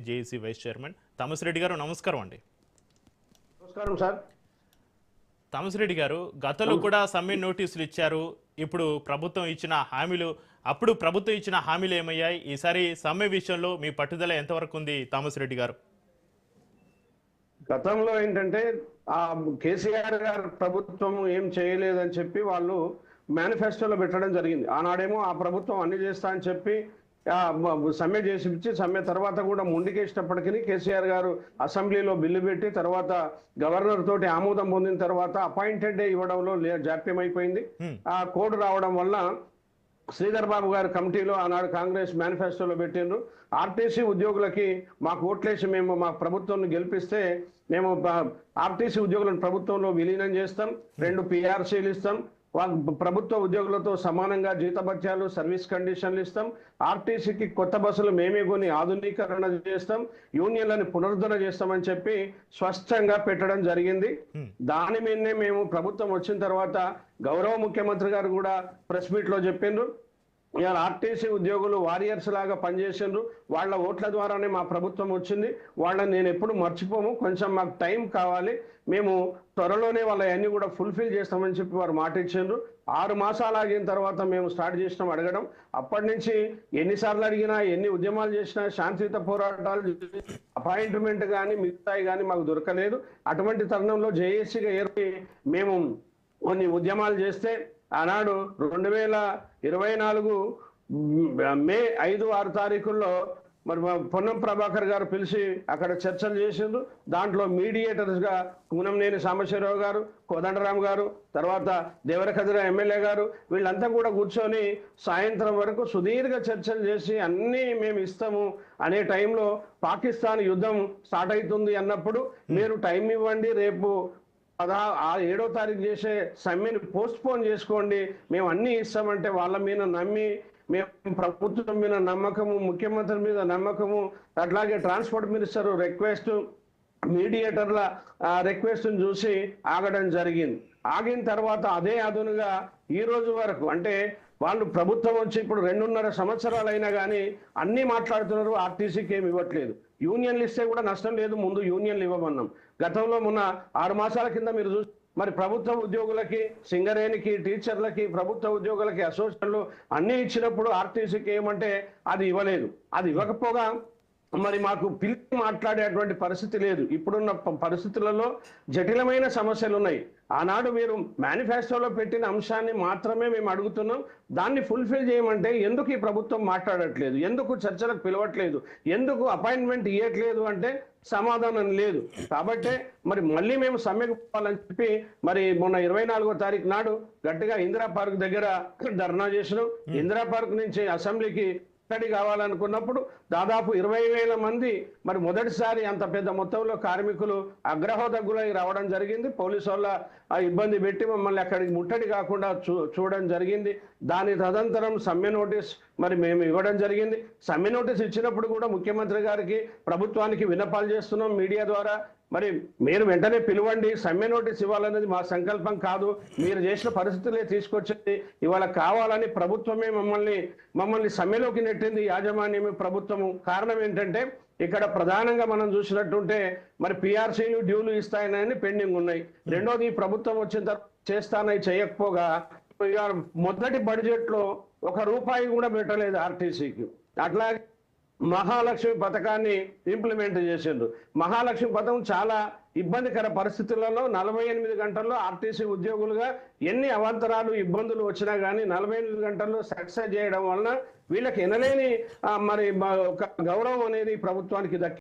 JAC vice chairman తామసిరెడ్డి గారు నమస్కారం అండి. నమస్కారం సార్. తామసిరెడ్డి గారు, గతంలో కూడా సమ్మె నోటీసులు ఇచ్చారు. ఇప్పుడు ప్రభుత్వం ఇచ్చిన హామీలు, అప్పుడు ప్రభుత్వం ఇచ్చిన హామీలు ఏమయ్యాయి? ఈసారి సమ్మె విషయంలో మీ పట్టుదల ఎంతవరకు ఉంది తామసిరెడ్డి గారు? గతంలో ఏంటంటే ఆ కేసీఆర్ గారు ప్రభుత్వం ఏం చేయలేదని చెప్పి వాళ్ళు మేనిఫెస్టోలో పెట్టడం జరిగింది. ఆనాడేమో ఆ ప్రభుత్వం అన్ని చేస్తా అని చెప్పి సమ్మె చేసి సమ్మె తర్వాత కూడా ముందుకేసినప్పటికీ కేసీఆర్ గారు అసెంబ్లీలో బిల్లు పెట్టి తర్వాత గవర్నర్ తోటి ఆమోదం పొందిన తర్వాత అపాయింటెడ్ ఇవ్వడంలో జాప్యం అయిపోయింది. ఆ కోడ్ రావడం వల్ల శ్రీధర్ బాబు గారు కమిటీలో ఆనాడు కాంగ్రెస్ మేనిఫెస్టోలో పెట్టిండ్రు. ఆర్టీసీ ఉద్యోగులకి మాకు ఓట్లేసి మేము మా ప్రభుత్వాన్ని గెలిపిస్తే మేము ఆర్టీసీ ఉద్యోగులను ప్రభుత్వంలో విలీనం చేస్తాం, 2 PRCలు ఇస్తాం, ప్రభుత్వ ఉద్యోగులతో సమానంగా జీతభత్యాలు సర్వీస్ కండిషన్లు ఇస్తాం, ఆర్టీసీకి కొత్త బస్సులు మేమే కొని ఆధునీకరణ చేస్తాం, యూనియన్లను పునరుద్ధరణ చేస్తామని చెప్పి స్పష్టంగా పెట్టడం జరిగింది. దాని మీదనే మేము ప్రభుత్వం వచ్చిన తర్వాత గౌరవ ముఖ్యమంత్రి గారు కూడా ప్రెస్ మీట్ లో చెప్పిండ్రు, ఇవాళ ఆర్టీసీ ఉద్యోగులు వారియర్స్ లాగా పనిచేసిండ్రు, వాళ్ళ ఓట్ల ద్వారానే మా ప్రభుత్వం వచ్చింది, వాళ్ళని నేను ఎప్పుడు మర్చిపోము, కొంచెం మాకు టైం కావాలి, మేము త్వరలోనే వాళ్ళ అన్ని కూడా ఫుల్ఫిల్ చేస్తామని చెప్పి వారు మాట ఇచ్చిండ్రు. 6 మాసాలు ఆగిన తర్వాత మేము స్టార్ట్ చేసినాం అడగడం. అప్పటి నుంచి ఎన్నిసార్లు అడిగినా, ఎన్ని ఉద్యమాలు చేసినా, శాంతియుత పోరాటాలు, అపాయింట్మెంట్ కానీ మిగతాయి కానీ మాకు దొరకలేదు. అటువంటి తరుణంలో జేఏసీగా ఏర్పడి మేము కొన్ని ఉద్యమాలు చేస్తే ఆనాడు 2024 మే 5-6 తారీఖుల్లో మరి పొన్నం ప్రభాకర్ గారు పిలిచి అక్కడ చర్చలు చేసిండ్రు. దాంట్లో మీడియేటర్స్ గా కూనంనేని సాంబశివరావు గారు, కోదండరాం గారు, తర్వాత దేవరకద్ర ఎమ్మెల్యే గారు, వీళ్ళంతా కూడా కూర్చొని సాయంత్రం వరకు సుదీర్ఘ చర్చలు చేసి అన్నీ మేము ఇస్తాము అనే టైంలో పాకిస్తాన్ యుద్ధం స్టార్ట్ అవుతుంది అన్నప్పుడు మీరు టైం ఇవ్వండి, రేపు 7వ తారీఖు చేసే సమ్మెని పోస్ట్ పోన్ చేసుకోండి, మేము అన్ని ఇస్తామంటే వాళ్ళ మీద నమ్మి మేము ప్రభుత్వం మీద నమ్మకము, ముఖ్యమంత్రి మీద నమ్మకము, అట్లాగే ట్రాన్స్పోర్ట్ మినిస్టర్ రిక్వెస్ట్, మీడియేటర్ల రిక్వెస్ట్ చూసి ఆగడం జరిగింది. ఆగిన తర్వాత అదే అదునుగా ఈ రోజు వరకు అంటే వాళ్ళు ప్రభుత్వం వచ్చి ఇప్పుడు 2.5 సంవత్సరాలు అయినా కానీ అన్ని మాట్లాడుతున్నారు, ఆర్టీసీకి ఏమి ఇవ్వట్లేదు. యూనియన్లు ఇస్తే కూడా నష్టం లేదు, ముందు యూనియన్లు ఇవ్వమన్నాం. గతంలో మొన్న 6 మాసాల కింద మీరు చూసి మరి ప్రభుత్వ ఉద్యోగులకి, సింగరేణికి, టీచర్లకి, ప్రభుత్వ ఉద్యోగులకి అసోసియేషన్లు అన్ని ఇచ్చినప్పుడు ఆర్టీసీకి ఏమంటే అది ఇవ్వలేదు. అది ఇవ్వకపోగా మరి మాకు పిలిచి మాట్లాడేటువంటి పరిస్థితి లేదు. ఇప్పుడున్న పరిస్థితులలో జటిలమైన సమస్యలు ఉన్నాయి. ఆనాడు మీరు మేనిఫెస్టోలో పెట్టిన అంశాన్ని మాత్రమే మేము అడుగుతున్నాం, దాన్ని ఫుల్ఫిల్ చేయమంటే ఎందుకు ఈ ప్రభుత్వం మాట్లాడట్లేదు, ఎందుకు చర్చలకు పిలవట్లేదు, ఎందుకు అపాయింట్మెంట్ ఇవ్వట్లేదు అంటే సమాధానం లేదు. కాబట్టే మరి మళ్ళీ మేము సమ్మెకు పోవాలని చెప్పి మరి మొన్న 24వ తారీఖు నాడు గట్టిగా ఇందిరా పార్క్ దగ్గర ధర్నా చేసినాం. ఇందిరా పార్క్ నుంచి అసెంబ్లీకి కావాలనుకున్నప్పుడు దాదాపు 20,000 మంది మరి మొదటిసారి అంత పెద్ద మొత్తంలో కార్మికులు అగ్రహోదగ్గులై రావడం జరిగింది. పోలీసు వాళ్ళ ఇబ్బంది పెట్టి మమ్మల్ని అక్కడికి ముట్టడి కాకుండా చూడడం జరిగింది. దాని తదనంతరం సమ్మె నోటీస్ మరి మేము ఇవ్వడం జరిగింది. సమ్మె నోటీస్ ఇచ్చినప్పుడు కూడా ముఖ్యమంత్రి గారికి, ప్రభుత్వానికి విన్నపాలు చేస్తున్నాం మీడియా ద్వారా, మరి మీరు వెంటనే పిలవండి, సమ్మె నోటీస్ ఇవ్వాలనేది మా సంకల్పం కాదు, మీరు చేసిన పరిస్థితులే తీసుకొచ్చింది, ఇవాళ కావాలని ప్రభుత్వమే మమ్మల్ని సమ్మెలోకి నెట్టింది, యాజమాన్యమే ప్రభుత్వము. కారణం ఏంటంటే ఇక్కడ ప్రధానంగా మనం చూసినట్టుంటే మరి PRCలు డ్యూలు ఇస్తాయని పెండింగ్ ఉన్నాయి. రెండోది ప్రభుత్వం వచ్చిన తర్వాత చేస్తానని చేయకపోగా మొదటి బడ్జెట్ లో ₹1 కూడా పెట్టలేదు ఆర్టీసీకి. అట్లాగే మహాలక్ష్మి పథకాన్ని ఇంప్లిమెంట్ చేసిండ్రు. మహాలక్ష్మి పథకం చాలా ఇబ్బందికర పరిస్థితులలో 48 గంటల్లో ఆర్టీసీ ఉద్యోగులుగా ఎన్ని అవాంతరాలు, ఇబ్బందులు వచ్చినా కానీ 48 గంటల్లో సక్సెస్ చేయడం వలన వీళ్ళకి ఎనలేని మరి గౌరవం అనేది ప్రభుత్వానికి దక్కి